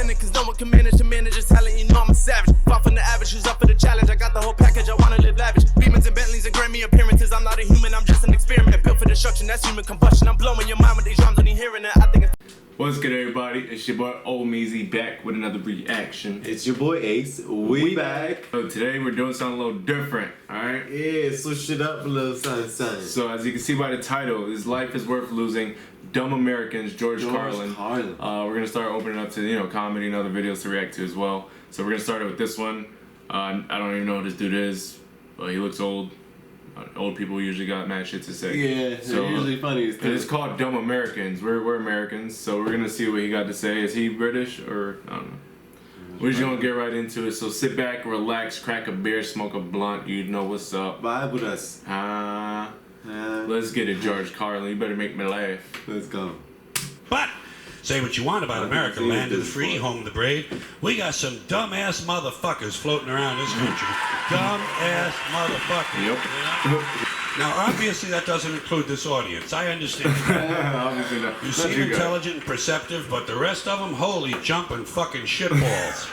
winning, cause no one can manage his talent, you know I'm a savage. Far from the average, who's up for the challenge? I got the whole package, I wanna live lavish. Beamers and Bentleys and Grammy appearances. I'm not a human, I'm just an experiment. Built for destruction, that's human combustion. I'm blowing your mind with these drums when you're hearing it. I think it's... What's good, everybody? It's your boy omeezy back with another reaction. It's your boy Ace. We back. So today we're doing something a little different, alright? Yeah, switch it up a little something. So as you can see by the title, His Life is Worth Losing, Dumb Americans, George Carlin. We're gonna start opening up to comedy and other videos to react to as well. So we're gonna start it with this one. I don't even know who this dude is, but he looks old. Old people usually got mad shit to say. Yeah, so, they're usually funny as it's called Dumb Americans. We're Americans, so we're gonna see what he got to say. Is he British or I don't know? We're just gonna get right into it. So sit back, relax, crack a beer, smoke a blunt. You know what's up. Vibe with us. Let's get it, George Carlin. You better make me laugh. Let's go. But say what you want about America, land of the free, home of the brave. We got some dumbass motherfuckers floating around this country. Dumbass motherfuckers. Yep. You know? Now, obviously, that doesn't include this audience. I understand. Obviously not. You seem intelligent and perceptive, but the rest of them, holy jumping fucking shitballs.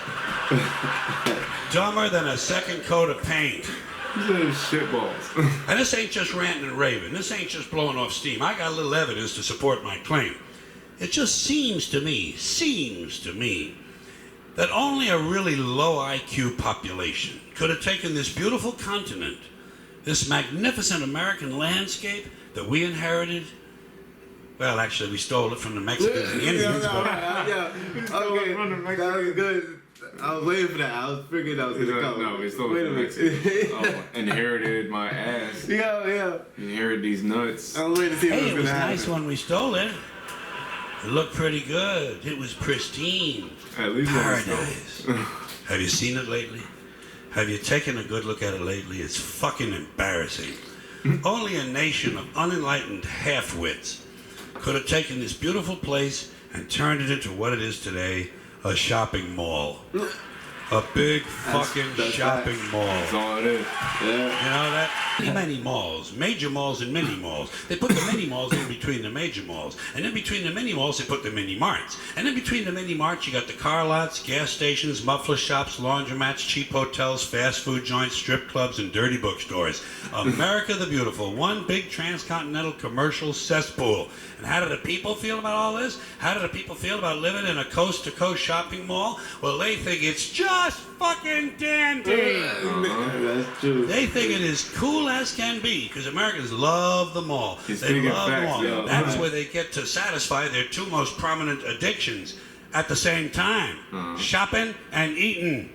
Dumber than a second coat of paint. Shitballs. And this ain't just ranting and raving. This ain't just blowing off steam. I got a little evidence to support my claim. It just seems to me, that only a really low IQ population could have taken this beautiful continent, this magnificent American landscape that we inherited. Well, actually, we stole it from the Mexicans and the Indians. Okay, that was good. I was waiting for that. I was figuring that was going to come. No, we stole it from the Mexicans. Inherited my ass. Yeah. Inherited these nuts. I was waiting to see what was Hey, it going was to happen. nice when we stole it. It looked pretty good. It was pristine. At least Paradise. Have you seen it lately? Have you taken a good look at it lately? It's fucking embarrassing. Only a nation of unenlightened half-wits could have taken this beautiful place and turned it into what it is today, a shopping mall. A big fucking shopping mall. That's all it is. Yeah. You know that? Many malls, major malls and mini malls. They put the mini malls in between the major malls. And in between the mini malls, they put the mini marts. And in between the mini marts, you got the car lots, gas stations, muffler shops, laundromats, cheap hotels, fast food joints, strip clubs, and dirty bookstores. America the Beautiful, one big transcontinental commercial cesspool. And how do the people feel about all this? How do the people feel about living in a coast-to-coast shopping mall? Well, they think it's just fucking dandy. That's true. They think it is cool as can be because Americans love the mall. They love the mall. Yeah. That's where they get to satisfy their two most prominent addictions at the same time: shopping and eating.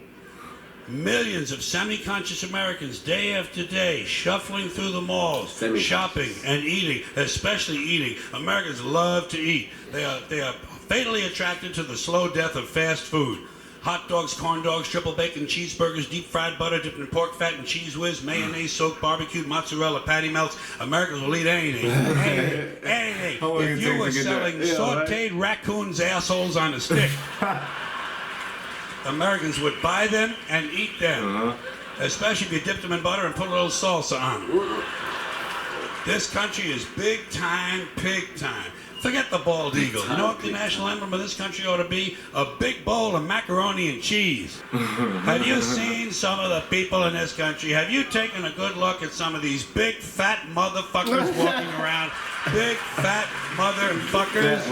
Millions of semi-conscious Americans, day after day, shuffling through the malls, shopping and eating, especially eating. Americans love to eat. They are fatally attracted to the slow death of fast food. Hot dogs, corn dogs, triple bacon cheeseburgers, deep fried butter dipped in pork fat and cheese whiz, mayonnaise soaked barbecued mozzarella patty melts. Americans will eat anything. Anything. If you were selling sauteed raccoons' assholes on a stick, Americans would buy them and eat them. Especially if you dipped them in butter and put a little salsa on them. This country is big time, pig time. Forget the bald eagle. You know what the national emblem of this country ought to be? A big bowl of macaroni and cheese. Have you seen some of the people in this country? Have you taken a good look at some of these big fat motherfuckers walking around? Big fat motherfuckers.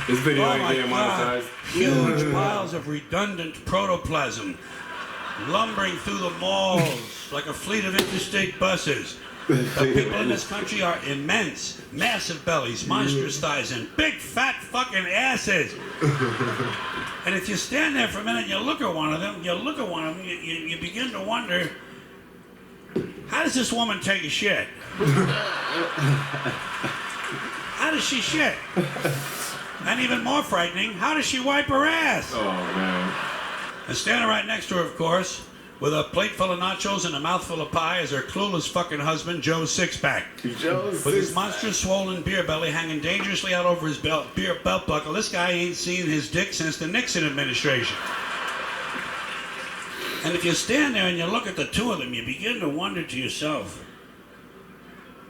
This video ain't getting monetized. Huge piles of redundant protoplasm lumbering through the malls like a fleet of interstate buses. The people in this country are immense, massive bellies, monstrous thighs, and big fat fucking asses. And if you stand there for a minute and you look at one of them, you begin to wonder, how does this woman take a shit? How does she shit? And even more frightening, how does she wipe her ass? Oh, man. And standing right next to her, of course, with a plate full of nachos and a mouthful of pie is her clueless fucking husband, Joe Sixpack. With his monstrous swollen beer belly hanging dangerously out over his belt buckle, this guy ain't seen his dick since the Nixon administration. And if you stand there and you look at the two of them, you begin to wonder to yourself,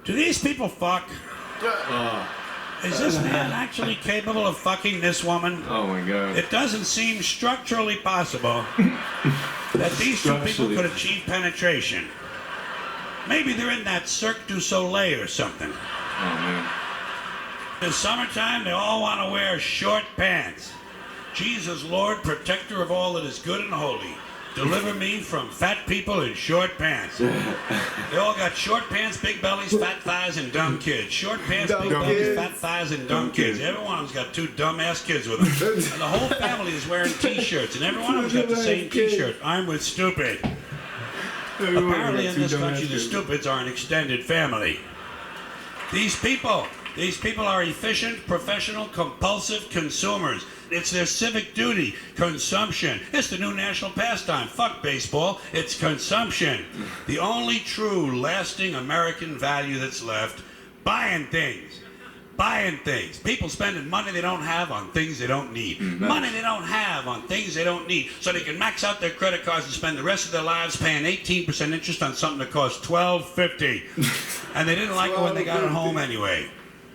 do these people fuck? Is this man actually capable of fucking this woman? Oh my god. It doesn't seem structurally possible that these two people could achieve penetration. Maybe they're in that Cirque du Soleil or something. Oh man. In summertime, they all want to wear short pants. Jesus, Lord, protector of all that is good and holy, deliver me from fat people in short pants. They all got short pants, big bellies, fat thighs, and dumb kids. Short pants, big bellies, fat thighs, and dumb kids. Every one of them's got 2 dumbass kids with them. And the whole family is wearing T-shirts, and every one of them's got the same T-shirt. I'm with stupid. Apparently in this country, the stupids are an extended family. These people are efficient, professional, compulsive consumers. It's their civic duty. Consumption. It's the new national pastime. Fuck baseball. It's consumption. The only true, lasting American value that's left. Buying things. Buying things. People spending money they don't have on things they don't need. Money they don't have on things they don't need. So they can max out their credit cards and spend the rest of their lives paying 18% interest on something that costs $12.50. And they didn't like it when they got it home anyway.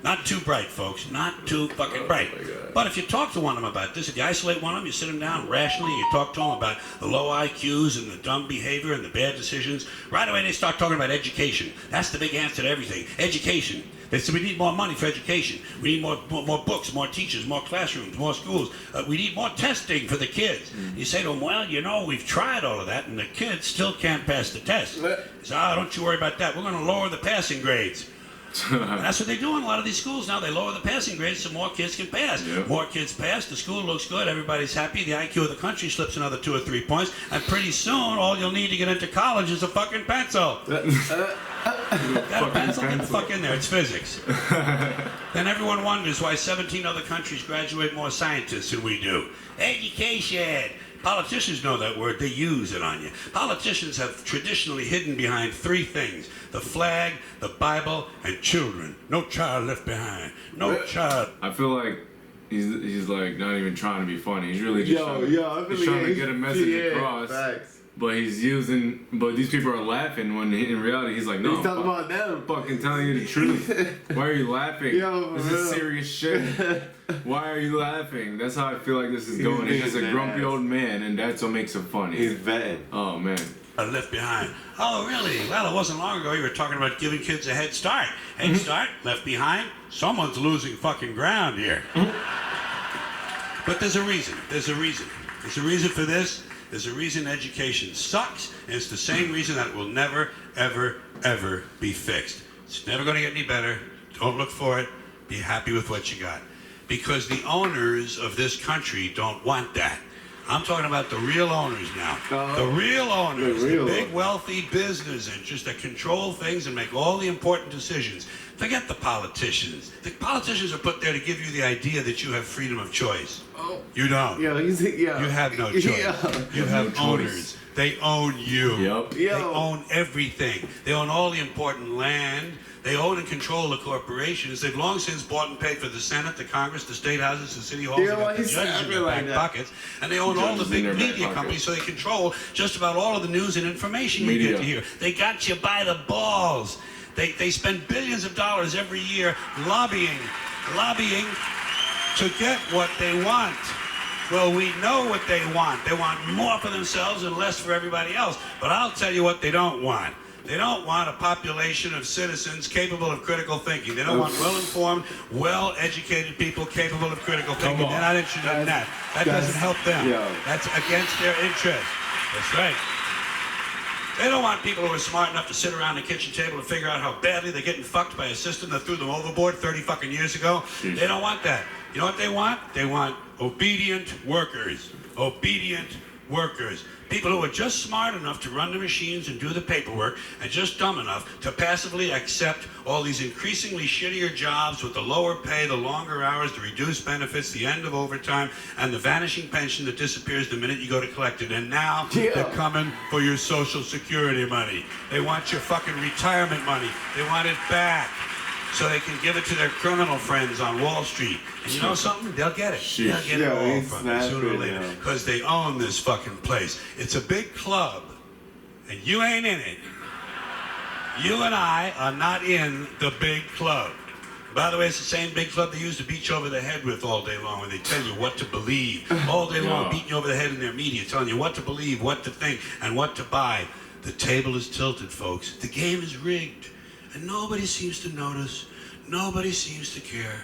Not too bright, folks. Not too fucking bright. But if you talk to one of them about this, if you isolate one of them, you sit them down rationally, you talk to them about the low IQs and the dumb behavior and the bad decisions, right away they start talking about education. That's the big answer to everything. Education. They say we need more money for education. We need more books, more teachers, more classrooms, more schools. We need more testing for the kids. You say to them, well, you know, we've tried all of that, and the kids still can't pass the test. They say, don't you worry about that. We're going to lower the passing grades. And that's what they do in a lot of these schools now. They lower the passing grades so more kids can pass. Yep. More kids pass, the school looks good, everybody's happy, the IQ of the country slips another 2 or 3 points, and pretty soon all you'll need to get into college is a fucking pencil. Got a pencil? Get the fuck in there, it's physics. Then everyone wonders why 17 other countries graduate more scientists than we do. Education. Politicians know that word, they use it on you. Politicians have traditionally hidden behind 3 things: the flag, the Bible, and children. No child left behind. No child. I feel like he's like not even trying to be funny. He's really just trying to get a message across. Facts. But he's using, but these people are laughing when in reality he's like, no, he's talking about them. Fucking telling you the truth. Why are you laughing? This is serious shit. Why are you laughing? That's how I feel like this is going. He's just a grumpy old man, and that's what makes him funny. He's vetting. Oh man. Left behind. Oh really? Well, it wasn't long ago you were talking about giving kids a head start. Head start, left behind. Someone's losing fucking ground here. But there's a reason. There's a reason. There's a reason for this. There's a reason education sucks, and it's the same reason that it will never, ever, ever be fixed. It's never going to get any better. Don't look for it. Be happy with what you got. Because the owners of this country don't want that. I'm talking about the real owners now. The real owners, the big wealthy business interests that control things and make all the important decisions. Forget the politicians. The politicians are put there to give you the idea that you have freedom of choice. You don't. You have no choice. You have owners. They own you. Yep. They own everything. They own all the important land. They own and control the corporations. They've long since bought and paid for the Senate, the Congress, the state houses, the city halls, the judges in their back pockets. And they own all the big media companies, so they control just about all of the news and information you get to hear. They got you by the balls. They spend billions of dollars every year lobbying to get what they want. Well, we know what they want. They want more for themselves and less for everybody else. But I'll tell you what they don't want. They don't want a population of citizens capable of critical thinking. They don't want well-informed, well-educated people capable of critical thinking. They're not interested in that. That doesn't help them. That's against their interest. That's right. They don't want people who are smart enough to sit around the kitchen table and figure out how badly they're getting fucked by a system that threw them overboard 30 fucking years ago. They don't want that. You know what they want? They want obedient workers. Obedient workers. People who are just smart enough to run the machines and do the paperwork, and just dumb enough to passively accept all these increasingly shittier jobs with the lower pay, the longer hours, the reduced benefits, the end of overtime, and the vanishing pension that disappears the minute you go to collect it. And now they're coming for your Social Security money. They want your fucking retirement money. They want it back, so they can give it to their criminal friends on Wall Street. And you know something? They'll get it. They'll get it all from it sooner or later. Because they own this fucking place. It's a big club, and you ain't in it. You and I are not in the big club. By the way, it's the same big club they used to beat you over the head with all day long when they tell you what to believe. All day long, beating you over the head in their media, telling you what to believe, what to think, and what to buy. The table is tilted, folks. The game is rigged. And nobody seems to notice. Nobody seems to care.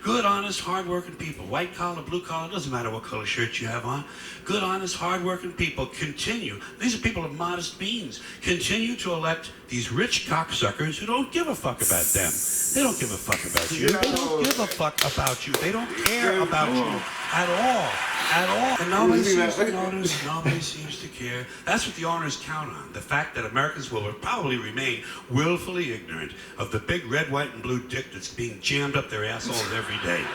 Good, honest, hard-working people, white collar, blue collar, doesn't matter what color shirt you have on. Good, honest, hard-working people continue. These are people of modest means. Continue to elect these rich cocksuckers who don't give a fuck about them. They don't give a fuck about you. They don't give a fuck about you. They don't care about you at all. At all. And nobody seems to notice. Nobody seems to care. That's what the owners count on. The fact that Americans will probably remain willfully ignorant of the big red, white, and blue dick that's being jammed up their assholes every day.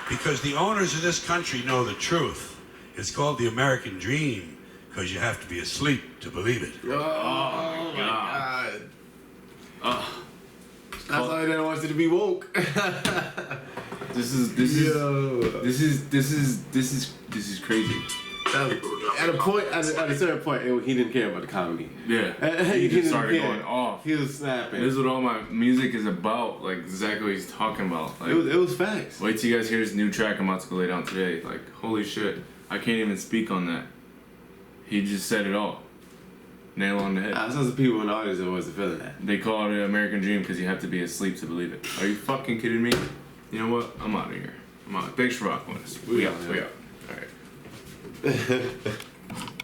Because the owners of this country know the truth. It's called the American dream, because you have to be asleep to believe it. Oh my God. That's why they wants you to be woke. This is crazy. At a certain point, he didn't care about the comedy. Yeah, he just started going off. He was snapping. This is what all my music is about. Like exactly what he's talking about. Like, it was facts. Wait till you guys hear his new track I'm about to go lay down today. Like holy shit, I can't even speak on that. He just said it all. Nail on the head. Some of the people in the audience that wasn't feeling that. They call it an American dream because you have to be asleep to believe it. Are you fucking kidding me? You know what? I'm out of here. I'm out. Thanks for rocking with us. We out. All right.